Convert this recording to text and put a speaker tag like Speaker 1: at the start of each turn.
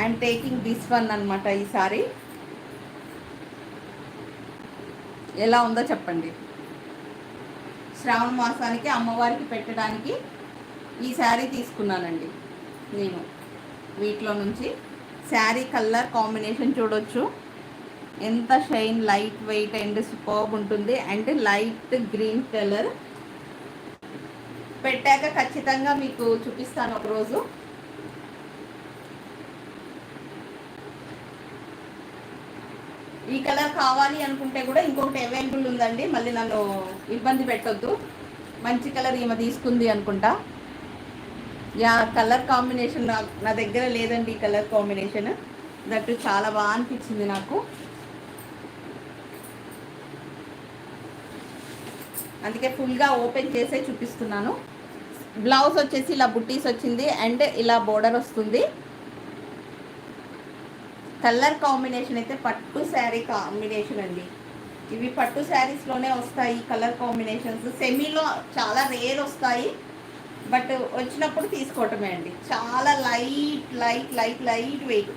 Speaker 1: And taking this one అనమాట. ఈ sorry ఎలా ఉందో చెప్పండి. శ్రావణ మాసానికి అమ్మవారికి పెట్టడానికి ఈ శారీ తీసుకున్నానండి నేను. వీటిలో నుంచి శారీ కలర్ కాంబినేషన్ చూడొచ్చు, ఎంత shine, light weight and superb ఉంటుంది. అండ్ లైట్ గ్రీన్ కలర్ పెట్టాక ఖచ్చితంగా మీకు చూపిస్తాను ఒకరోజు. ఈ కలర్ కావాలి అనుకుంటే కూడా ఇంకొకటి అవైలబుల్ ఉందండి, మళ్ళీ నన్ను ఇబ్బంది పెట్టొద్దు. మంచి కలర్ ఈమె తీసుకుంది అనుకుంటా. యా, కలర్ కాంబినేషన్ నా దగ్గర లేదండి. ఈ కలర్ కాంబినేషన్ దట్టు చాలా బాగా అనిపించింది నాకు, అందుకే ఫుల్గా ఓపెన్ చేసే చూపిస్తున్నాను. బ్లౌజ్ వచ్చేసి ఇలా బుట్టీస్ వచ్చింది అండ్ ఇలా బోర్డర్ వస్తుంది. కలర్ కాంబినేషన్ అయితే పట్టు శారీ కాంబినేషన్ అండి. ఇవి పట్టు శారీస్లోనే వస్తాయి కలర్ కాంబినేషన్స్. సెమీలో చాలా రేర్ వస్తాయి, బట్ వచ్చినప్పుడు తీసుకోవటమే అండి. చాలా light light light light weight.